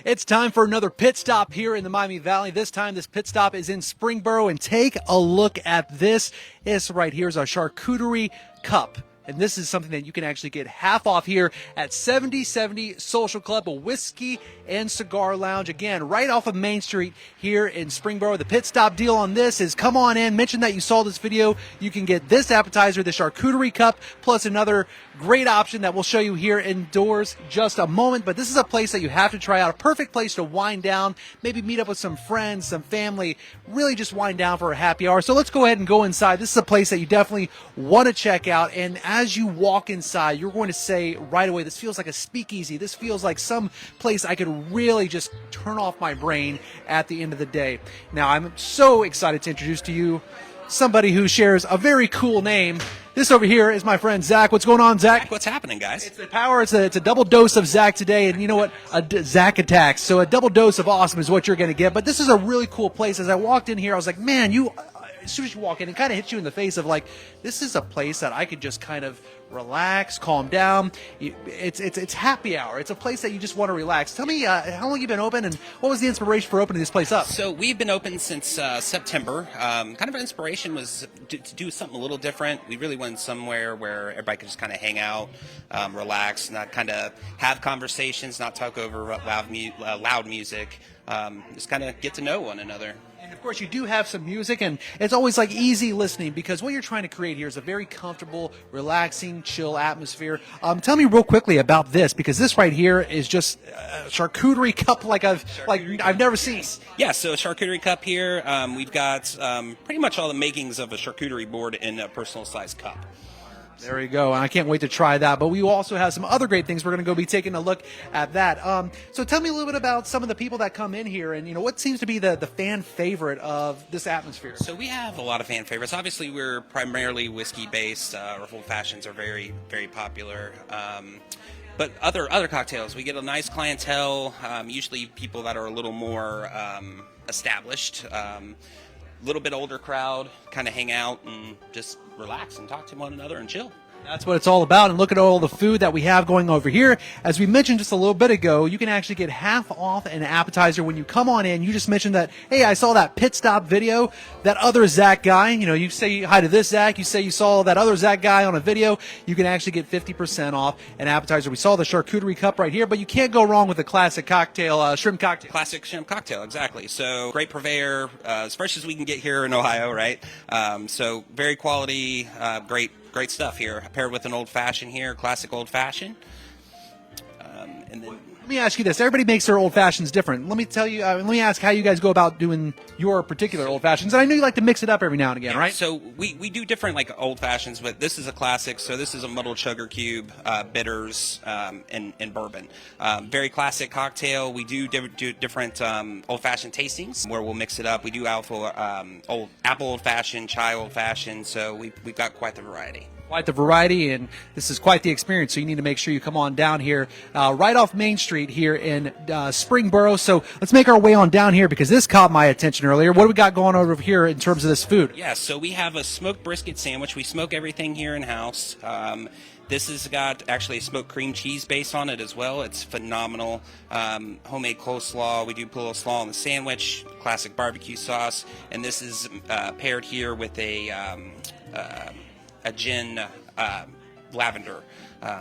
It's time for another pit stop here in the Miami Valley. This time, this pit stop is in Springboro, and take a look at this. This right here is our charcuterie cup. And this is something that you can actually get half off here at 7070 Social Club, a whiskey and cigar lounge. Again, right off of Main Street here in Springboro. The pit stop deal on this is come on in, mention that you saw this video. You can get this appetizer, the charcuterie cup, plus another great option that we'll show you here indoors just a moment. But this is a place that you have to try out, a perfect place to wind down, maybe meet up with some friends, some family, really just wind down for a happy hour. So let's go ahead and go inside. This is a place that you definitely want to check out. And as you walk inside, you're going to say right away, this feels like a speakeasy. This feels like some place I could really just turn off my brain at the end of the day. Now, I'm so excited to introduce to you somebody who shares a very cool name. This over here is my friend Zach. What's going on, Zach? What's happening, guys? It's the power. It's a double dose of Zach today, and you know what? Zach attacks. So a double dose of awesome is what you're going to get. But this is a really cool place. As I walked in here, I was like, man, as soon as you walk in, it kind of hits you in the face of like, this is a place that I could just kind of relax, calm down. It's happy hour. It's a place that you just want to relax. Tell me how long you've been open, and what was the inspiration for opening this place up? So we've been open since September. Kind of an inspiration was to do something a little different. We really went somewhere where everybody could just kind of hang out, relax, not kind of have conversations, not talk over loud music, just kind of get to know one another. Of course, you do have some music, and it's always like easy listening because what you're trying to create here is a very comfortable, relaxing, chill atmosphere. Tell me real quickly about this, because this right here is just a charcuterie cup like I've never seen. Yeah, so a charcuterie cup here. We've got pretty much all the makings of a charcuterie board in a personal size cup. There we go, and I can't wait to try that. But we also have some other great things. We're going to go be taking a look at that. So tell me a little bit about some of the people that come in here, and what seems to be the fan favorite of this atmosphere. So we have a lot of fan favorites. Obviously, we're primarily whiskey based. Our old fashions are very, very popular. But other cocktails, we get a nice clientele. Usually people that are a little more established. Little bit older crowd, kind of hang out and just relax and talk to one another and chill. That's what it's all about. And look at all the food that we have going over here. As we mentioned just a little bit ago, you can actually get half off an appetizer when you come on in. You just mentioned that, hey, I saw that pit stop video, that other Zach guy. You say hi to this Zach. You say you saw that other Zach guy on a video. You can actually get 50% off an appetizer. We saw the charcuterie cup right here, but you can't go wrong with the classic cocktail, shrimp cocktail. Classic shrimp cocktail, exactly. So great purveyor, as fresh as we can get here in Ohio, right? So very quality, great stuff here. Paired with an old-fashioned here, classic old-fashioned. And then let me ask you this. Everybody makes their old fashions different. Let me tell you, let me ask how you guys go about doing your particular old fashions. And I know you like to mix it up every now and again, right? So we do different like old fashions, but this is a classic. So this is a muddled sugar cube, bitters, and bourbon. Very classic cocktail. We do different old fashioned tastings where we'll mix it up. We do apple old fashioned, chai old fashioned. So we've got quite the variety. Quite the variety, and this is quite the experience. So you need to make sure you come on down here, right off Main Street here in Springboro. So let's make our way on down here because this caught my attention earlier. What do we got going over here in terms of this food? Yeah, so we have a smoked brisket sandwich. We smoke everything here in house. This has got actually a smoked cream cheese base on it as well. It's phenomenal. Homemade coleslaw. We do put a little slaw on the sandwich. Classic barbecue sauce, and this is paired here with a gin lavender.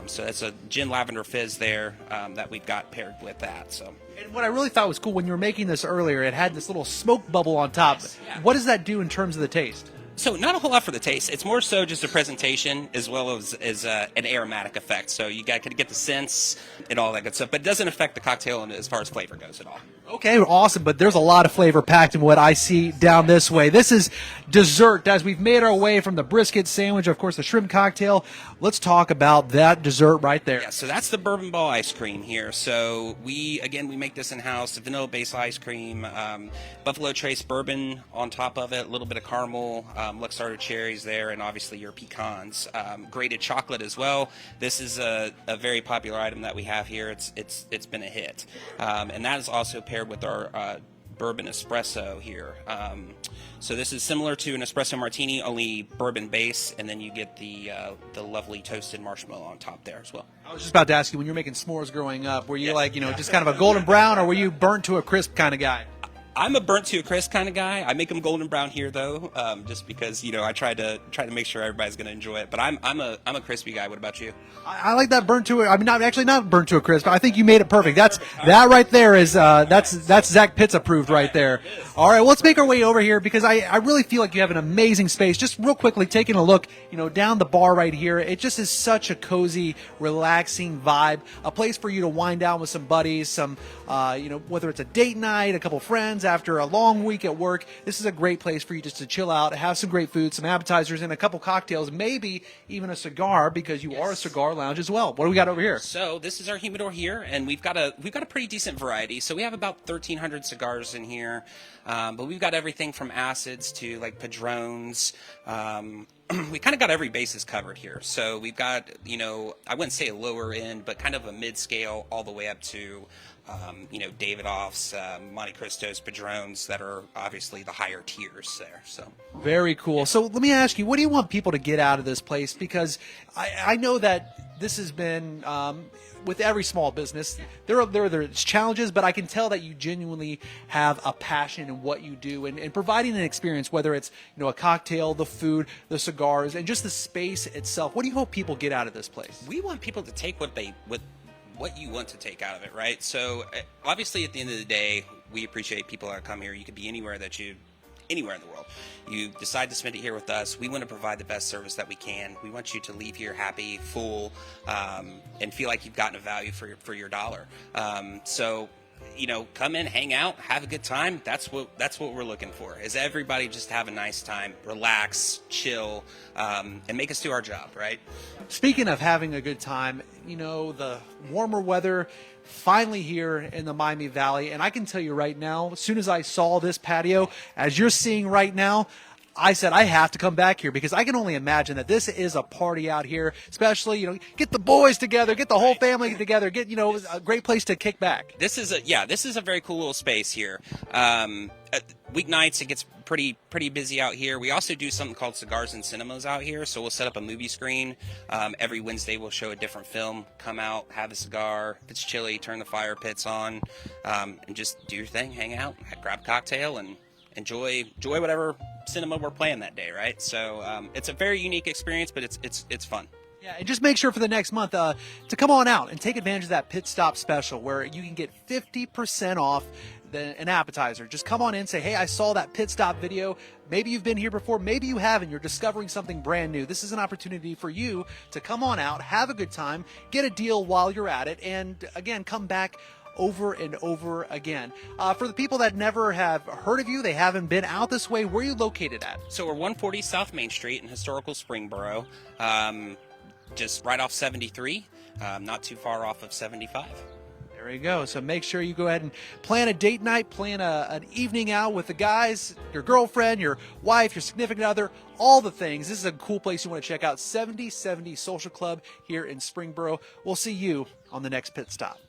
So it's a gin lavender fizz there that we've got paired with that. So. And what I really thought was cool when you were making this earlier, it had this little smoke bubble on top. Yes, yeah. What does that do in terms of the taste? So not a whole lot for the taste. It's more so just a presentation as well as an aromatic effect. So you got to get the scents and all that good stuff. But it doesn't affect the cocktail as far as flavor goes at all. Okay, awesome. But there's a lot of flavor packed in what I see down this way. This is dessert. As we've made our way from the brisket sandwich, of course, the shrimp cocktail, let's talk about that dessert right there. Yeah, so that's the bourbon ball ice cream here. So we make this in-house, vanilla-based ice cream, Buffalo Trace bourbon on top of it, a little bit of caramel, Luxardo cherries there, and obviously your pecans. Grated chocolate as well. This is a very popular item that we have here. It's been a hit. And that is also paired with our bourbon espresso here. So this is similar to an espresso martini, only bourbon base, and then you get the lovely toasted marshmallow on top there as well. I was just about to ask you, when you were making s'mores growing up, were you Yeah. like, just kind of a golden brown, or were you burnt to a crisp kind of guy? I'm a burnt to a crisp kind of guy. I make them golden brown here though, just because I try to make sure everybody's going to enjoy it. But I'm a crispy guy. What about you? I like that burnt to it. I mean, not burnt to a crisp. I think you made it perfect. That right there is that's Zach Pitts approved right there. All right, well, let's make our way over here because I really feel like you have an amazing space. Just real quickly, taking a look, down the bar right here. It just is such a cozy, relaxing vibe. A place for you to wind down with some buddies, some whether it's a date night, a couple friends after a long week at work. This is a great place for you just to chill out, have some great food, some appetizers, and a couple cocktails, maybe even a cigar because you are a cigar lounge as well. What do we got over here? So this is our humidor here, and we've got a pretty decent variety. So we have about 1,300 cigars in here, but we've got everything from acids to like padrones. We kind of got every basis covered here. So we've got, I wouldn't say a lower end, but kind of a mid-scale all the way up to, Davidoffs, Monte Cristos, Padrones that are obviously the higher tiers there. So very cool. So let me ask you, what do you want people to get out of this place? Because I know that this has been with every small business. There's challenges, but I can tell that you genuinely have a passion in what you do and providing an experience, whether it's a cocktail, the food, the cigars, and just the space itself. What do you hope people get out of this place? We want people to take what you want to take out of it, right? So obviously at the end of the day, we appreciate people that come here. You could be anywhere in the world. You decide to spend it here with us. We want to provide the best service that we can. We want you to leave here happy, full, and feel like you've gotten a value for your dollar. So come in, hang out, have a good time. That's what we're looking for, is everybody just have a nice time, relax, chill, and make us do our job, right? Speaking of having a good time, the warmer weather finally here in the Miami Valley, and I can tell you right now, as soon as I saw this patio, as you're seeing right now, I said I have to come back here because I can only imagine that this is a party out here, especially, get the boys together, get the whole family together, get, a great place to kick back. This is a very cool little space here. Weeknights, it gets pretty busy out here. We also do something called Cigars and Cinemas out here. So we'll set up a movie screen. Every Wednesday we'll show a different film. Come out, have a cigar. If it's chilly, turn the fire pits on, and just do your thing, hang out, grab a cocktail, and enjoy whatever cinema we're playing that day, right? So it's a very unique experience, but it's fun. Yeah, and just make sure for the next month to come on out and take advantage of that pit stop special where you can get 50% off an appetizer. Just come on in, say, hey, I saw that pit stop video. Maybe you've been here before, maybe you haven't. You're discovering something brand new. This is an opportunity for you to come on out, have a good time, get a deal while you're at it, and again, come back over and over again. For the people that never have heard of you, they haven't been out this way, where are you located at? So we're 140 South Main Street in historical Springboro, just right off 73, not too far off of 75. There you go. So make sure you go ahead and plan a date night, plan an evening out with the guys, your girlfriend, your wife, your significant other, all the things. This is a cool place you want to check out, 7070 Social Club here in Springboro. We'll see you on the next pit stop.